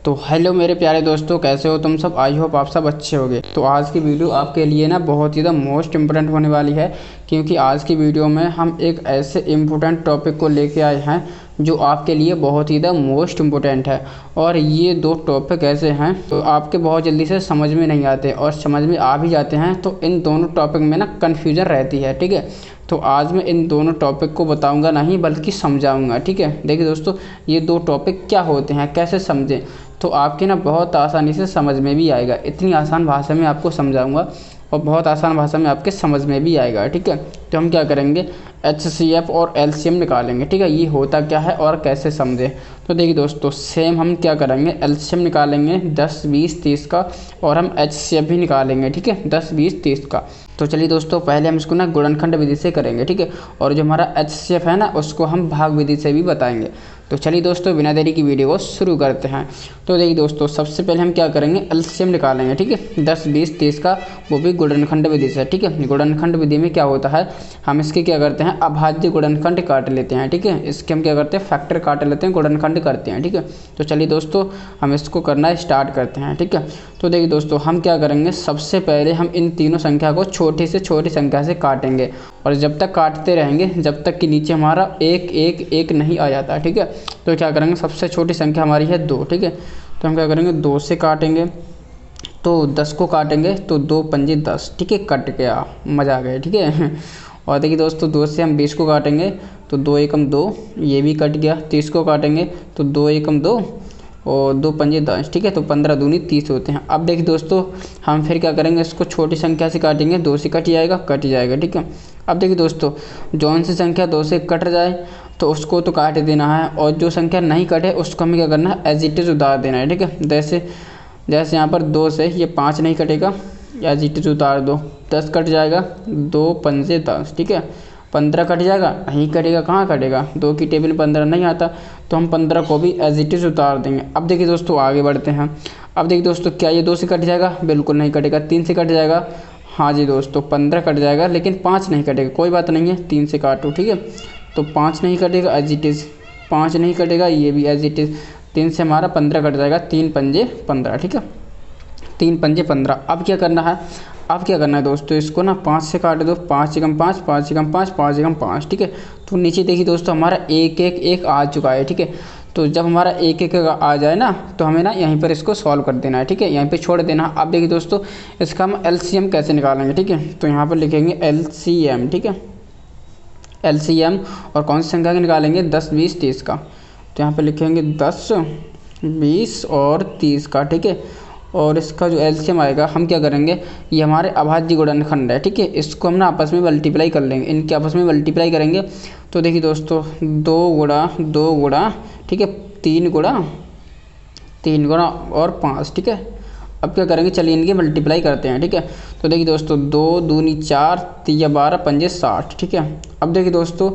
तो हेलो मेरे प्यारे दोस्तों, कैसे हो तुम सब। आई होप आप सब अच्छे होंगे। तो आज की वीडियो आपके लिए ना बहुत ही मोस्ट इम्पोर्टेंट होने वाली है, क्योंकि आज की वीडियो में हम एक ऐसे इम्पोर्टेंट टॉपिक को लेके आए हैं जो आपके लिए बहुत ही मोस्ट इम्पोर्टेंट है। और ये दो टॉपिक ऐसे हैं तो आपके बहुत जल्दी से समझ में नहीं आते, और समझ में आ भी जाते हैं तो इन दोनों टॉपिक में ना कन्फ्यूजन रहती है। ठीक है, तो आज मैं इन दोनों टॉपिक को बताऊंगा नहीं बल्कि समझाऊंगा। ठीक है, देखिए दोस्तों, ये दो टॉपिक क्या होते हैं, कैसे समझें, तो आपके ना बहुत आसानी से समझ में भी आएगा। इतनी आसान भाषा में आपको समझाऊंगा और बहुत आसान भाषा में आपके समझ में भी आएगा। ठीक है, तो हम क्या करेंगे, HCF और LCM निकालेंगे। ठीक है, ये होता क्या है और कैसे समझें। तो देखिए दोस्तों, सेम हम क्या करेंगे, LCM निकालेंगे 10, 20, 30 का, और हम HCF भी निकालेंगे। ठीक है, 10, 20, 30 का। तो चलिए दोस्तों, पहले हम इसको ना गुणनखंड विधि से करेंगे। ठीक है, और जो हमारा HCF है ना, उसको हम भाग विधि से भी बताएंगे। तो चलिए दोस्तों, बिना देरी की वीडियो को शुरू करते हैं। तो देखिए दोस्तों, सबसे पहले हम क्या करेंगे, LCM निकालेंगे। ठीक है, 10, 20, 30 का, वो भी गुणनखंड विधि से। ठीक है, गुणनखंड विधि में क्या होता है, हम इसके क्या करते हैं, अभाज्य गुणनखंड काट लेते हैं। ठीक है, इसके हम क्या करते हैं, फैक्टर काट लेते हैं, गुणनखंड करते हैं। ठीक है, तो चलिए दोस्तों, हम इसको करना स्टार्ट करते हैं। ठीक है, तो देखिए दोस्तों, हम क्या करेंगे, सबसे पहले हम इन तीनों संख्या को छोटी से छोटी संख्या से काटेंगे, और जब तक काटते रहेंगे जब तक कि नीचे हमारा एक एक एक नहीं आ जाता। ठीक है, तो क्या करेंगे, सबसे छोटी संख्या हमारी है 2। ठीक है, तो हम क्या करेंगे, 2 से काटेंगे, तो 10 को काटेंगे तो 2 पंजे 10। ठीक है, कट गया, मज़ा आ गया। ठीक है, और देखिए दोस्तों, 2 से हम 20 को काटेंगे तो 2 एकम 2, ये भी कट गया। 30 को काटेंगे तो 2 एकम 2 और 2 पंजे 10। ठीक है, तो 15 दूनी 30 होते हैं। अब देखिए दोस्तों, हम फिर क्या करेंगे, इसको छोटी संख्या से काटेंगे, 2 से कट जाएगा, कट जाएगा। ठीक है, अब देखिए दोस्तों, जौन सी संख्या 2 से कट जाए तो उसको तो काट देना है, और जो संख्या नहीं कटे उसको हमें क्या करना है, एज इट इज़ उतार देना है। ठीक है, जैसे यहाँ पर 2 से ये 5 नहीं कटेगा, एज इट इज़ उतार दो। 10 कट जाएगा, 2 पंजे 10। ठीक है, 15 कट जाएगा, नहीं कटेगा, कहाँ कटेगा, 2 की टेबल 15 नहीं आता, तो हम 15 को भी एज इट इज़ उतार देंगे। अब देखिए दोस्तों, आगे बढ़ते हैं। अब देखिए दोस्तों, क्या ये 2 से कट जाएगा, बिल्कुल नहीं कटेगा। 3 से कट जाएगा, हाँ जी दोस्तों, 15 कट जाएगा, लेकिन 5 नहीं कटेगा। कोई बात नहीं है, 3 से काटो। ठीक है, तो 5 नहीं कटेगा, एज इट इज़। 5 नहीं कटेगा, ये भी एज इट इज़। 3 से हमारा 15 कट जाएगा, 3 पंजे 15। ठीक है, 3 पंजे 15। अब क्या करना है, अब क्या करना है दोस्तों, इसको ना 5 से काट दो। 5 एकम 5, 5 एकम 5, 5 एकम 5। ठीक है, तो नीचे देखिए दोस्तों, हमारा 1 1 1 आ चुका है। ठीक है, तो जब हमारा 1 1 आ जाए ना, तो हमें ना यहीं पर इसको सॉल्व कर देना है। ठीक है, यहीं पे छोड़ देना है। अब देखिए दोस्तों, इसका हम LCM कैसे निकालेंगे। ठीक है, तो यहाँ पर लिखेंगे LCM। ठीक है, LCM, और कौन सी संख्या का निकालेंगे, 10, 20, 30 का। तो यहाँ पर लिखेंगे 10, 20 और 30 का। ठीक है, और इसका जो LCM आएगा, हम क्या करेंगे, ये हमारे अभाज्य गुणनखंड है। ठीक है, इसको हम ना आपस में मल्टीप्लाई कर लेंगे, इनके आपस में मल्टीप्लाई करेंगे। तो देखिए दोस्तों, 2 गुणा 2 गुणा, ठीक है, 3 गुणा 3 गुणा और 5। ठीक है, अब क्या करेंगे, चलिए इनकी मल्टीप्लाई करते हैं। ठीक है, तो देखिए दोस्तों, 2 दूनी 4, 3 12 पंजे 60। ठीक है, अब देखिए दोस्तों,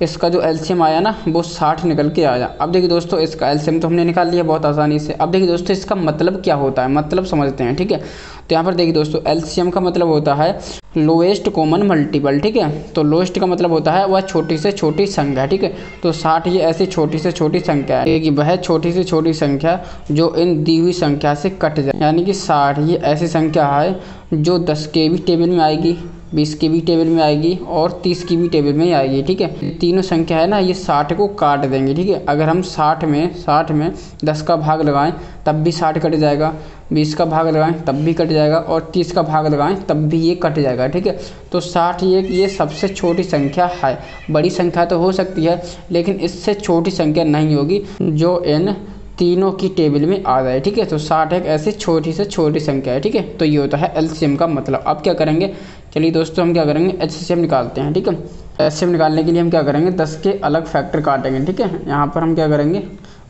इसका जो LCM आया ना, वो 60 निकल के आया। अब देखिए दोस्तों, इसका LCM तो हमने निकाल लिया बहुत आसानी से। अब देखिए दोस्तों, इसका मतलब क्या होता है, मतलब समझते हैं। ठीक है, तो यहाँ पर देखिए दोस्तों, LCM का मतलब होता है लोएस्ट कॉमन मल्टीपल। ठीक है, तो लोएस्ट का मतलब होता है वह छोटी से छोटी संख्या। ठीक है, तो 60 ये ऐसी छोटी से छोटी संख्या है कि वह छोटी से छोटी संख्या जो इन दी हुई संख्या से कट जाए, यानी कि 60 ये ऐसी संख्या है जो 10 के भी टेबल में आएगी, 20 की भी टेबल में आएगी और 30 की भी टेबल में आएगी। ठीक है, तीनों संख्या है ना, ये 60 को काट देंगे। ठीक है, अगर हम 60 में 10 का भाग लगाएं तब भी 60 कट जाएगा, 20 का भाग लगाएं तब भी कट जाएगा, और 30 का भाग लगाएं तब भी ये कट जाएगा। ठीक है, तो 60 ये सबसे छोटी संख्या है। बड़ी संख्या तो हो सकती है, लेकिन इससे छोटी संख्या नहीं होगी जो इन तीनों की टेबल में आ जाए। ठीक है, तो 60 एक ऐसी छोटी से छोटी संख्या है। ठीक है, तो ये होता है LCM का मतलब। अब क्या करेंगे, चलिए दोस्तों, हम क्या करेंगे, HCM निकालते हैं। ठीक है, HCM निकालने के लिए हम क्या करेंगे, 10 के अलग फैक्टर काटेंगे। ठीक है, यहाँ पर हम क्या करेंगे,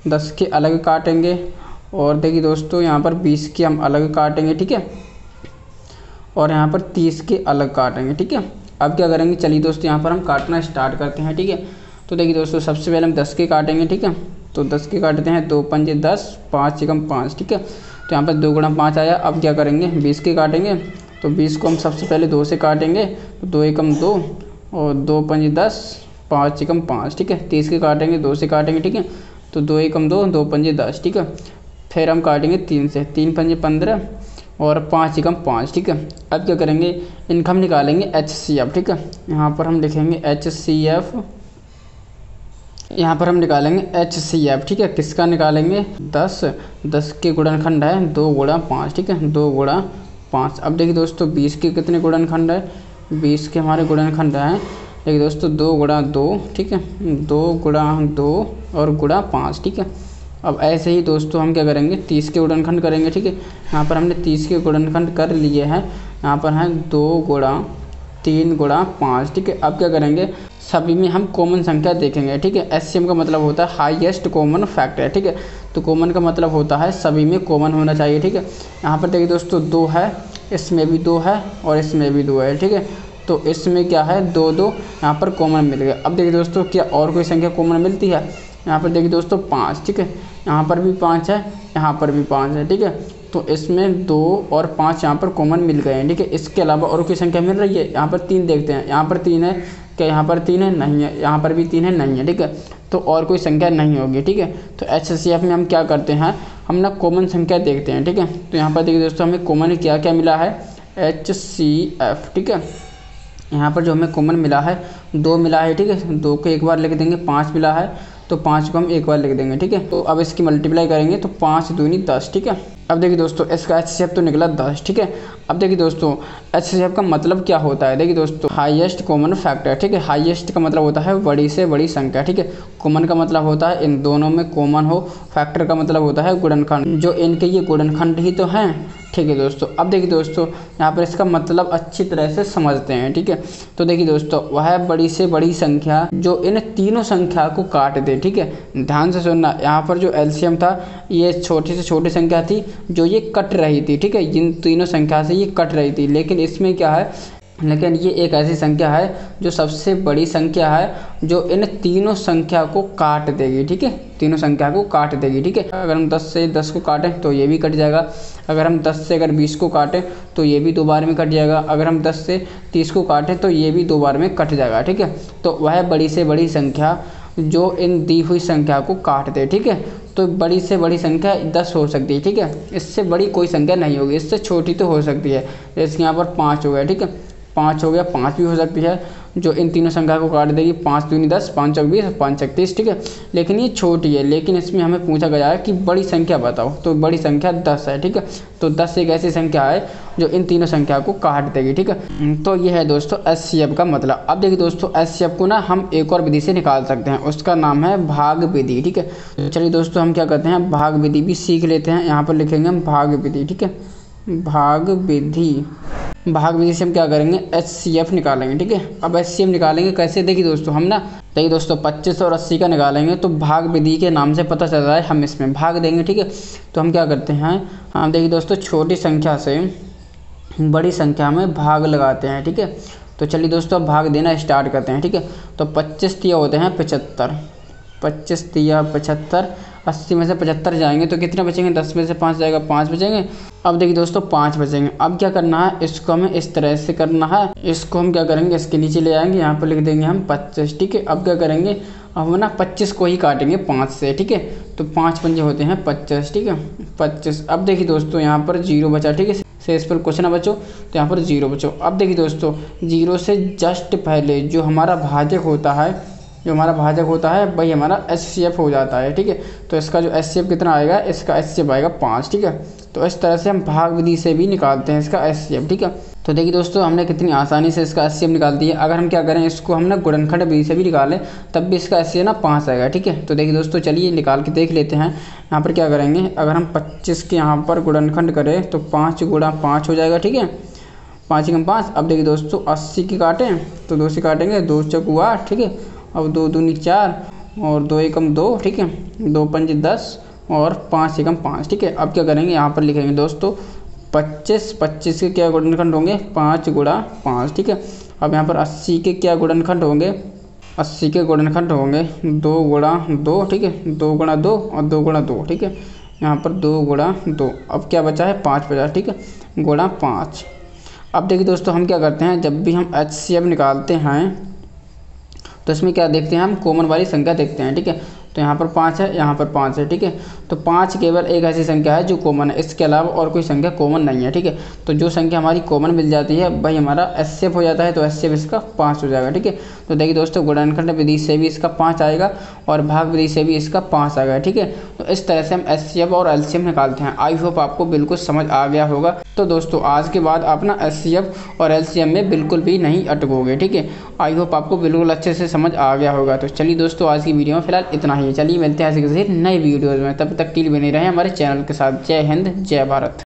10 के अलग काटेंगे, और देखिए दोस्तों, यहाँ पर 20 के हम अलग काटेंगे। ठीक है, और यहाँ पर 30 के अलग काटेंगे। ठीक है, अब क्या करेंगे, चलिए दोस्तों, यहाँ पर हम काटना स्टार्ट करते हैं। ठीक है, तो देखिए दोस्तों, सबसे पहले हम 10 के काटेंगे। ठीक है, तो 10 के काटते हैं, 2 पंजे 10, 5 एकम 5। ठीक है, तो यहाँ पर 2 गुणा 5 आया। अब क्या करेंगे, 20 के काटेंगे, तो 20 को हम सबसे पहले 2 से काटेंगे, तो 2 एकम 2 और 2 पंजे 10, 5 एकम 5। ठीक है, 30 के काटेंगे, 2 से काटेंगे। ठीक है, तो 2 एकम 2, 2 पंजे 10। ठीक है, फिर हम काटेंगे 3 से, 3 पंजे 15 और 5 एकम 5, ठीक है। अब क्या करेंगे, इनका हम निकालेंगे HCF, ठीक है। यहाँ पर हम लिखेंगे HCF, यहाँ पर हम निकालेंगे HCF, ठीक है। किसका निकालेंगे, 10 के गुणनखंड है 2 गुणा 5, ठीक है, 2 गुणा 5। अब देखिए दोस्तों 20 के कितने गुणनखंड है, 20 के हमारे गुणनखंड हैं, देखिए दोस्तों 2 गुणा 2, ठीक है, 2 गुणा 2 और गुणा 5, ठीक है। अब ऐसे ही दोस्तों हम क्या करेंगे, 30 के गुणनखंड करेंगे, ठीक है। यहाँ पर हमने 30 के गुणनखंड कर लिए हैं, यहाँ पर हैं 2 गुणा 3 गुणा 5, ठीक है। अब क्या करेंगे, सभी में हम कॉमन संख्या देखेंगे, ठीक है। HCM का मतलब होता है हाईएस्ट कॉमन फैक्टर, ठीक है। तो कॉमन का मतलब होता है सभी में कॉमन होना चाहिए, ठीक है। यहाँ पर देखिए दोस्तों 2 है, इसमें भी 2 है और इसमें भी 2 है, ठीक है। तो इसमें क्या है, 2 2 यहाँ पर कॉमन मिल गया। अब देखिए दोस्तों क्या और कोई संख्या कॉमन मिलती है, यहाँ पर देखिए दोस्तों 5, ठीक है, यहाँ पर भी 5 है, यहाँ पर भी 5 है, ठीक है। तो इसमें 2 और 5 यहाँ पर कॉमन मिल गए हैं, ठीक है। इसके अलावा और कोई संख्या मिल रही है, यहाँ पर 3 देखते हैं, यहाँ पर 3 है क्या, यहाँ पर 3 है, नहीं है, यहाँ पर भी 3 है, नहीं है, ठीक है। तो और कोई संख्या नहीं होगी, ठीक है। तो HCF में हम क्या करते हैं, हम ना कॉमन संख्या देखते हैं, ठीक है। तो यहाँ पर देखिए दोस्तों हमें कॉमन क्या क्या मिला है, HCF, ठीक है। यहाँ पर जो हमें कॉमन मिला है 2 मिला है, ठीक है, 2 को एक बार लिख देंगे, 5 मिला है तो 5 को हम एक बार लिख देंगे, ठीक है। तो अब इसकी मल्टीप्लाई करेंगे तो 5 दूनी 10, ठीक है। अब देखिए दोस्तों इसका HCF तो निकला 10, ठीक है। अब देखिए दोस्तों HCF का मतलब क्या होता है, देखिए दोस्तों हाईएस्ट कॉमन फैक्टर, ठीक है। हाईएस्ट का मतलब होता है बड़ी से बड़ी संख्या, ठीक है। कॉमन का मतलब होता है इन दोनों में कॉमन हो, फैक्टर का मतलब होता है गुणनखंड, जो इनके ये गुणनखंड ही तो हैं, ठीक है दोस्तों। अब देखिए दोस्तों यहाँ पर इसका मतलब अच्छी तरह से समझते हैं, ठीक है। तो देखिए दोस्तों वह बड़ी से बड़ी संख्या जो इन तीनों संख्या को काट दे, ठीक है। ध्यान से सुनना, यहाँ पर जो LCM था ये छोटी से छोटी संख्या थी जो ये कट रही थी, ठीक है। इन तीनों संख्या से ये कट रही थी, लेकिन इसमें क्या है, लेकिन ये एक ऐसी संख्या है जो सबसे बड़ी संख्या है जो इन तीनों संख्या को काट देगी, ठीक है। तीनों संख्या को काट देगी, ठीक है। अगर हम 10 से 10 को काटें तो ये भी कट जाएगा, अगर हम 10 से अगर 20 को काटें तो ये भी 2 बार में कट जाएगा, अगर हम 10 से 30 को काटें तो ये भी 2 बार में कट जाएगा, ठीक है। तो वह बड़ी से बड़ी संख्या जो इन दी हुई संख्या को काट दे, ठीक है। तो बड़ी से बड़ी संख्या 10 हो सकती है, ठीक है। इससे बड़ी कोई संख्या नहीं होगी, इससे छोटी तो हो सकती है, जैसे यहाँ पर 5 हो गया, ठीक है, 5 हो गया, 5 भी हो सकती है जो इन तीनों संख्या को काट देगी, 5 दूनी 10, 5 चौक 20, 5 चौक 30, ठीक है। लेकिन ये छोटी है, लेकिन इसमें हमें पूछा गया है कि बड़ी संख्या बताओ, तो बड़ी संख्या 10 है, ठीक है। तो 10 एक ऐसी संख्या है जो इन तीनों संख्या को काट देगी, ठीक है। तो ये है दोस्तों HCF का मतलब। अब देखिए दोस्तों HCF को ना हम एक और विधि से निकाल सकते हैं, उसका नाम है भाग विधि, ठीक है। तो चलिए दोस्तों हम क्या करते हैं, भाग विधि भी सीख लेते हैं। यहाँ पर लिखेंगे हम भाग विधि, ठीक है, भाग विधि। भाग विधि से हम क्या करेंगे, HCF निकालेंगे, ठीक है। अब HCF निकालेंगे कैसे, देखिए दोस्तों हम ना, देखिए दोस्तों 25 और 80 का निकालेंगे तो भाग विधि के नाम से पता चल रहा है, हम इसमें भाग देंगे, ठीक है। तो हम क्या करते हैं, हम देखिए दोस्तों छोटी संख्या से बड़ी संख्या में भाग लगाते हैं, ठीक है। तो चलिए दोस्तों अब भाग देना स्टार्ट करते हैं, ठीक है। तो 25 तिया होते हैं 75, 25 तिया 75, 80 में से 75 जाएंगे तो कितने बचेंगे, 10 में से 5 जाएगा, 5 बचेंगे। अब देखिए दोस्तों 5 बचेंगे। अब क्या करना है, इसको हमें इस तरह से करना है, इसको हम क्या करेंगे, इसके नीचे ले आएंगे, यहाँ पर लिख देंगे हम 25, ठीक है। अब क्या करेंगे, अब हम ना 25 को ही काटेंगे 5 से, ठीक है। तो 5 पंजे होते हैं 25, ठीक है, 25। अब देखिए दोस्तों यहाँ पर 0 बचा, ठीक है, शेष पर कुछ ना बचो तो यहाँ पर 0 बचो। अब देखिए दोस्तों 0 से जस्ट पहले जो हमारा भाजक होता है, जो हमारा भाजक होता है वही हमारा HCF हो जाता है, ठीक है। तो इसका जो HCF कितना आएगा, इसका HCF आएगा 5, ठीक है। तो इस तरह से हम भाग विधि से भी निकालते हैं इसका HCF, ठीक है। तो देखिए दोस्तों हमने कितनी आसानी से इसका HCF निकाल दिया। अगर हम क्या करें, इसको हम ना गुणनखंड विधि से भी निकालें तब भी इसका HCF ना 5 आएगा, ठीक है। तो देखिए दोस्तों चलिए निकाल के देख लेते हैं। यहाँ पर क्या करेंगे, अगर हम 25 के यहाँ पर गुणनखंड करें तो 5 गुणा 5 हो जाएगा, ठीक है, 5 एकम 5। अब देखिए दोस्तों 80 की काटें तो 2 से काटेंगे, 2 चौक 8, ठीक है। अब 2 दूनी 4 और 2 एकम 2, ठीक है, 2 पंजे 10 और 5 एकम 5, ठीक है। अब क्या करेंगे, यहाँ पर लिखेंगे दोस्तों 25 के क्या गुणनखंड होंगे, 5 गुणा 5, ठीक है। अब यहाँ पर 80 के क्या गुणनखंड होंगे, 80 के गुणनखंड होंगे 2 गुणा 2, ठीक है, 2 गुणा 2 और 2 गुणा 2, ठीक है। यहाँ पर 2 गुणा 2, अब क्या बचा है 5 बचा, ठीक है, गुणा 5। अब देखिए दोस्तों हम क्या करते हैं, जब भी हम HCF निकालते हैं तो इसमें क्या देखते हैं, हम कॉमन वाली संख्या देखते हैं, ठीक है। तो यहाँ पर 5 है, यहाँ पर 5 है, ठीक है। तो 5 केवल एक ऐसी संख्या है जो कॉमन है, इसके अलावा और कोई संख्या कॉमन नहीं है, ठीक है। तो जो संख्या हमारी कॉमन मिल जाती है वही हमारा एचसीएफ हो जाता है, तो एचसीएफ इसका 5 हो जाएगा, ठीक है। तो देखिए दोस्तों, गुणनखंड विधि से भी इसका 5 आएगा और भाग विधि से भी इसका 5 आएगा, ठीक है। तो इस तरह से हम एचसीएफ और एलसीएम निकालते हैं। आई होप आपको बिल्कुल समझ आ गया होगा। तो दोस्तों, आज के बाद आप ना एचसीएफ और एलसीएम में बिल्कुल भी नहीं अटकोगे, ठीक है। आई होप आपको बिल्कुल अच्छे से समझ आ गया होगा। तो चलिए दोस्तों, आज की वीडियो में फिलहाल इतना ही। चलिए मिलते हैं ऐसे किसी नई वीडियोज़ में, तब तक के लिए बने रहें हमारे चैनल के साथ। जय हिंद, जय भारत।